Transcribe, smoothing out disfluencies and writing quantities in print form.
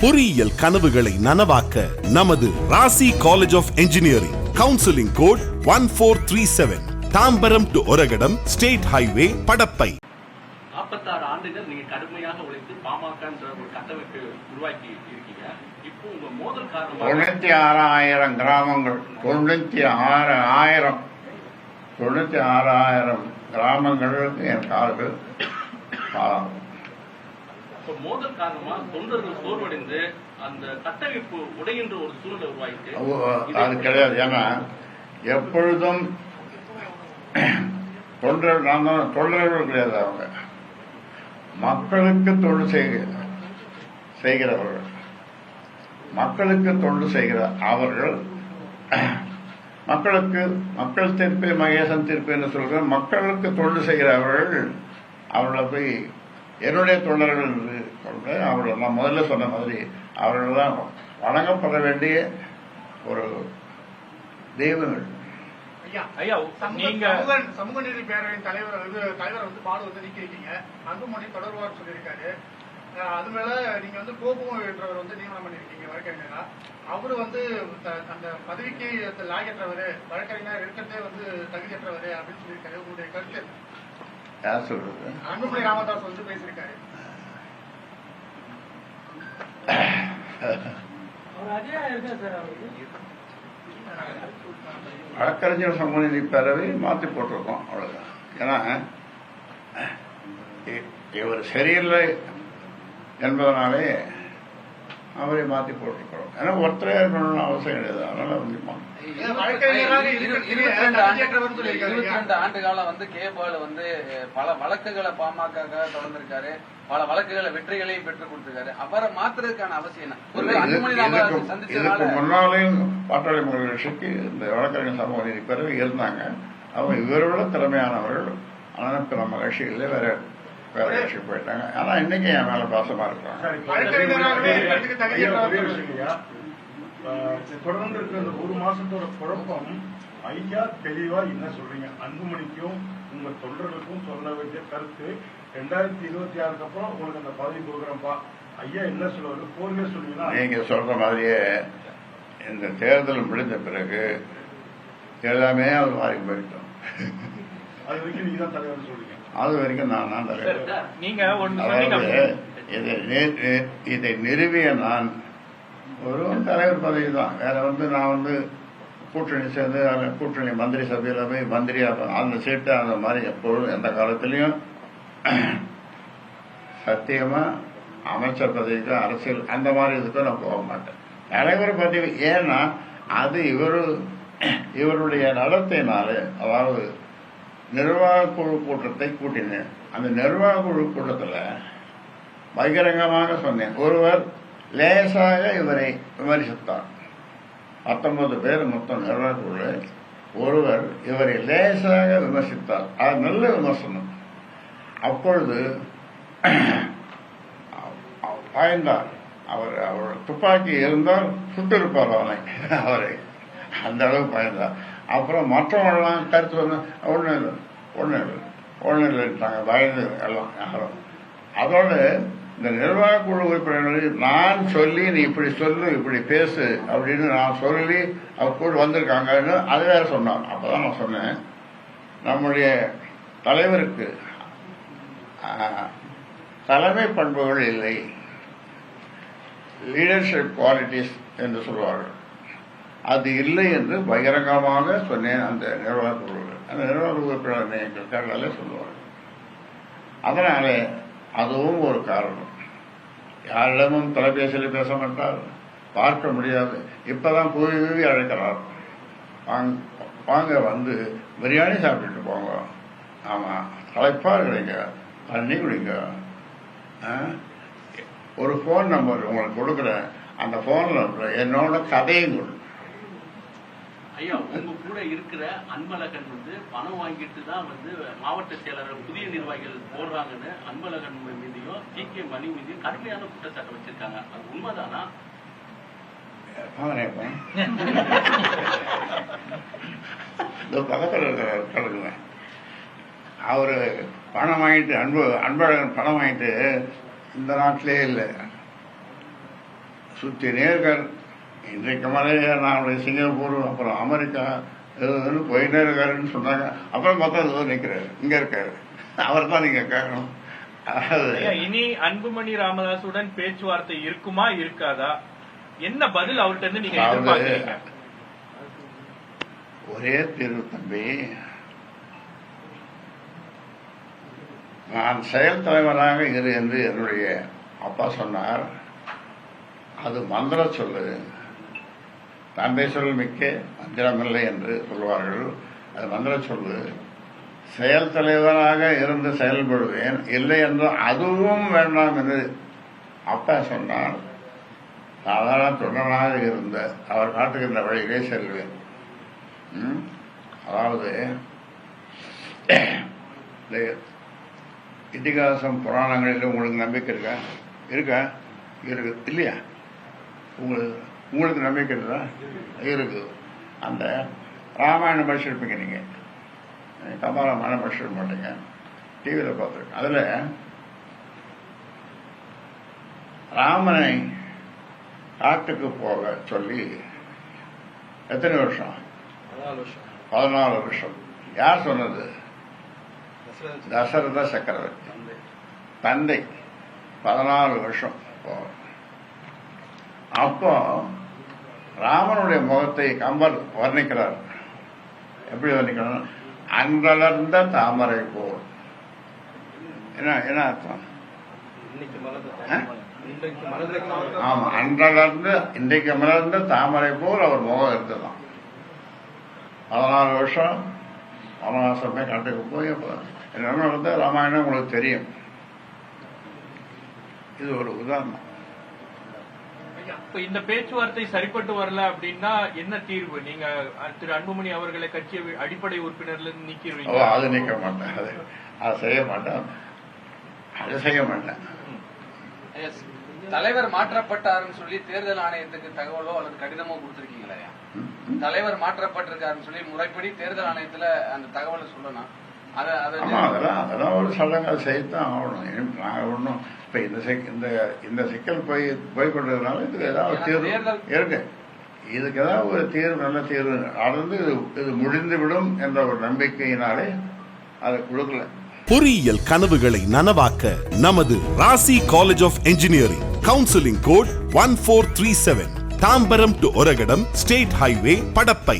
பொறியியல் கனவுகளை நனவாக்க நமது Rasi college of engineering counselling code 1437 Tambaram to Oragadam state highway Padappai. 46 ஆண்டுகள் நீங்க கடுமையாக உழைத்து பாமக ஒரு கட்டமைப்பு உருவாக்கி இருக்கீங்க. இப்போ உங்க மோதல் காரணமாக 96,000 கிராமங்கள் 96,000 கிராமங்களுக்கு என் கால்கள் பாலம். மோதல் காரணமா தொண்டர்கள் சோர்வடைந்து அந்த கட்டமைப்பு உடைகின்ற ஒரு சூழ்நிலை உருவாயிட்டு அது கிடையாது. ஏன்னா எப்பொழுதும் தொண்டர்கள் கிடையாது, அவங்க மக்களுக்கு தொண்டு செய்கிறவர்கள், மக்களுக்கு தொண்டு செய்கிற அவர்கள் மக்கள் தீர்ப்பு மகேசன் தீர்ப்பு என்று சொல்கிற மக்களுக்கு தொண்டு செய்கிறவர்கள் அவர்களை போய் என்னுடைய தொண்டர்கள் என்று சொல்ற அவர்கள் நான் முதல்ல சொன்ன மாதிரி அவர்கள் தான் வணங்கப்பட வேண்டிய ஒரு தெய்வங்கள். சமூக நீதி பேரவையின் தலைவர் வந்து பாடு வந்து நீக்கிருக்கீங்க. அன்புமணி தொடர்பாக சொல்லியிருக்காரு. அது மேல நீங்க வந்து கோபம் என்றவர் வந்து நியமனம் பண்ணிருக்கீங்க வழக்கறிஞரா. அவரு வந்து அந்த பதவிக்கு லாயற்றவர், வழக்கறிஞர் இருக்கிறதே வந்து தகுதியற்றவர் அப்படின்னு சொல்லியிருக்காரு. உங்களுடைய கருத்து யார் சொல்றது? அன்புமணி ராமதாஸ் வந்து பேசியிருக்காரு. வழக்கறிஞர் சமூக நீதி பேரவை மாற்றி போட்டிருக்கோம், அவ்வளவுதான். ஏன்னா இவர் சரியில்லை என்பதனாலே அவரை மாற்றி போட்டிருக்கிறோம். ஏன்னா ஒருத்தரே இருக்கணும்னு அவசியம் கிடையாது. அதனால வந்து 22 ஆண்டு காலம் வந்து கேபால வந்து பல வழக்குகளை பாமக தொடர்ந்திருக்காரு, பல வழக்குகளை வெற்றிகளையும் பெற்றுக் கொடுத்திருக்காரு. அவரை மாத்துறதுக்கான அவசியம் இதுக்கு முன்னாலேயும் பாட்டாளி மக்கள் கட்சிக்கு இந்த வழக்கறிஞர் சமூக நீதி பேரவை இருந்தாங்க. அவங்க இவரோட திறமையானவர்கள். ஆனால் இப்ப நம்ம கட்சியில வேற கட்சி போயிட்டாங்க. ஆனா இன்னைக்கு என் மேல பாசமா இருக்காங்க. தொடர்ந்து இருக்கிற அந்த ஒரு மாசத்தோட குழப்பம் ஐயா தெளிவா என்ன சொல்றீங்க? அன்புமணிக்கும் உங்க தொண்டர்களுக்கும் சொல்ல வேண்டிய கருத்து 2026 அப்புறம் உங்களுக்கு அந்த பதவி கொடுக்குறப்பா ஐயா என்ன சொல்லுவாரு? போர்வே சொல்லுவீங்கன்னா நீங்க சொல்ற மாதிரியே இந்த தேர்தல் முடிந்த பிறகு எல்லாமே அது மாறி போயிட்டோம். அது வரைக்கும் நீங்க தான் தலைவர் சொல்றீங்க. அது வரைக்கும் நான் தான் தலைவர். அதாவது இதை நிறுவிய நான் ஒரு தலைவர் பதவி தான். வேற வந்து நான் வந்து கூட்டணி சேர்ந்து கூட்டணி மந்திரி சபையில போய் மந்திரியா அந்த சீட்டை அந்த மாதிரி எப்பொழுதும் எந்த காலத்திலையும் சத்தியமா அமைச்சர் பதவிக்கு அரசியல் அந்த மாதிரி இதுக்கும் நான் போக மாட்டேன். தலைவர் பதவி ஏன்னா அது இவருடைய நடத்தையினால, அதாவது நிர்வாக குழு கூட்டத்தை கூட்டினேன். அந்த நிர்வாக குழு கூட்டத்தில் பகிரங்கமாக சொன்னேன். ஒருவர் லேசாக இவரை விமர்சித்தார். 19 பேர் மொத்தம் நிர்வாகக்குழு. ஒருவர் இவரை லேசாக விமர்சித்தார். அது நல்ல விமர்சனம். அப்பொழுது பாய்ந்தார். அவர் துப்பாக்கி இருந்தால் சுட்டிருப்பார் அவரை. அந்த அளவு பாய்ந்தார். அப்புறம் மற்றவங்களாம் கருத்து வந்து ஒண்ணு இல்லைட்டாங்க, பயந்து எல்லாம் யாரும். அதோட இந்த நிர்வாக குழு உறுப்பினர்கள் நான் சொல்லி நீ இப்படி சொல்லு இப்படி பேசு அப்படின்னு நான் சொல்லி அவர் கூட வந்திருக்காங்கன்னு அது வேற சொன்னார். அப்பதான் நான் சொன்னேன், நம்முடைய தலைவருக்கு தலைமை பண்புகள் இல்லை, லீடர்ஷிப் குவாலிட்டிஸ் என்று சொல்வார்கள், அது இல்லை என்று பகிரங்கமாக சொன்னேன். அந்த நிர்வாக குழு உறுப்பினர் எங்கள் தேர்தலே சொல்லுவார்கள். அதனாலே அதுவும் ஒரு காரணம். யாரிடமும் தொலைபேசியில் பேச மாட்டார், பார்க்க முடியாது. இப்பதான் கூவி அழைக்கிறார், வாங்க வந்து பிரியாணி சாப்பிட்டுட்டு போங்க, ஆமா களைப்பா இருக்கிறீங்க, தண்ணி குடிங்க, ஒரு போன் நம்பர் உங்களுக்கு கொடுக்குறேன், அந்த போன்ல என்னோட கதையும் கொடு. ஐயா உங்க கூட இருக்கிற அன்பழகன் வந்து பணம் வாங்கிட்டு தான் வந்து மாவட்ட செயலர்கள் புதிய நிர்வாகிகள் போடுறாங்கன்னு அன்பழகன் மீதியும் TK மணி மீதியும் கடுமையான குற்றச்சாட்டு வச்சிருக்காங்க. அது உண்மைதானா? பக்கத்தில் அவரு பணம் வாங்கிட்டு அன்பழகன் பணம் வாங்கிட்டு இந்த நாட்டிலே இல்லை. சுற்றினே இருக்காரு. இன்றைக்கு மலையே நான் சிங்கப்பூர் அப்புறம் அமெரிக்கா இதுன்னு போயிட்டே இருக்காருன்னு சொன்னாங்க. அப்புறம் பார்த்தா ஏதோ நிற்கிறாரு, இங்க இருக்காரு. அவர் தான் நீங்க கேட்கணும். அதாவது இனி அன்புமணி ராமதாசுடன் பேச்சுவார்த்தை இருக்குமா இருக்காதா, என்ன பதில் அவர்கிட்ட இருந்து நீங்க எதிர்பார்க்கறீங்க? ஒரே தீர்வு தம்பி, நான் செயல் தலைவராக இரு என்று என்னுடைய அப்பா சொன்னார். அது மந்திர சொல்லு, தந்தை சொல் மிக்க மந்திரமில்லை என்று சொல்வார்கள். அது மந்திர சொல்லு. செயல் தலைவராக இருந்து செயல்படுவேன், இல்லை என்று அதுவும் வேண்டாம் என்று அப்பா சொன்னார். சாதாரண தொண்டனாக இருந்த அவர் காட்டுகின்ற வழியிலே செல்வேன். அதாவது இதிகாசம் புராணங்களில் உங்களுக்கு நம்பிக்கை இருக்கா? இருக்கு இல்லையா? உங்களுக்கு நம்பிக்கை இருக்கா? இருக்கு. அந்த ராமாயணம் படிச்சிருப்பீங்க நீங்க, கம்பராமாயணம் படிச்சிருக்க மாட்டீங்க, டிவியில் பார்த்துருக்கேன். அதில் ராமனை காட்டுக்கு போக சொல்லி எத்தனை வருஷம்? 14 வருஷம். யார் சொன்னது? தசரத சக்கரவர்த்தி தந்தை. 14 வருஷம். அப்போ ராமனுடைய முகத்தை கம்பர் வர்ணிக்கிறார். எப்படி வர்ணிக்கிறார்? அன்றலர்ந்த தாமரை போல். என்ன அர்த்தம்? ஆமா, அன்றலர்ந்து இன்றைக்கு மலர்ந்த தாமரை போல் அவர் முகம் இருந்ததான். 14 வருஷம் வனவாசமே காட்டுக்கு போய் என்ன நடந்த ராமாயணம் உங்களுக்கு தெரியும். இது ஒரு உதாரணம். இந்த பேச்சுவார்த்தை சரிப்பட்டு வரல அப்படின்னா என்ன தீர்வு? நீங்க திரு அன்புமணி அவர்களை கட்சி அடிப்படை உறுப்பினர்ல இருந்து நீக்கிடுவீங்க? அது நீக்க மாட்டேன், அதை செய்ய மாட்டேன், அதை செய்ய மாட்டேன். தலைவர் மாற்றப்பட்டாருன்னு சொல்லி தேர்தல் ஆணையத்துக்கு தகவலோ அல்லது கடிதமோ கொடுத்திருக்கீங்களா? தலைவர் மாற்றப்பட்டிருக்காருன்னு சொல்லி முறைப்படி தேர்தல் ஆணையத்துல அந்த தகவலை சொல்லணும். அதெல்லாம் ஒரு சடங்கு, அதை செய்யத்தான் ஆகணும். நாங்க ஒன்றும் இப்ப இந்த சிக்கல் போய் கொண்டதுனால இதுக்கு ஏதாவது தீர்வு இருக்கு. இதுக்கு ஏதாவது ஒரு தீர்வு, நல்ல தீர்வு நடந்து இது முடிந்துவிடும் என்ற ஒரு நம்பிக்கையினாலே அதை கொடுக்கல. பொறியியல் கனவுகளை நனவாக்க நமது Rasi college of engineering. Counselling code 1437. Tambaram to Oragadam state highway, Padappai.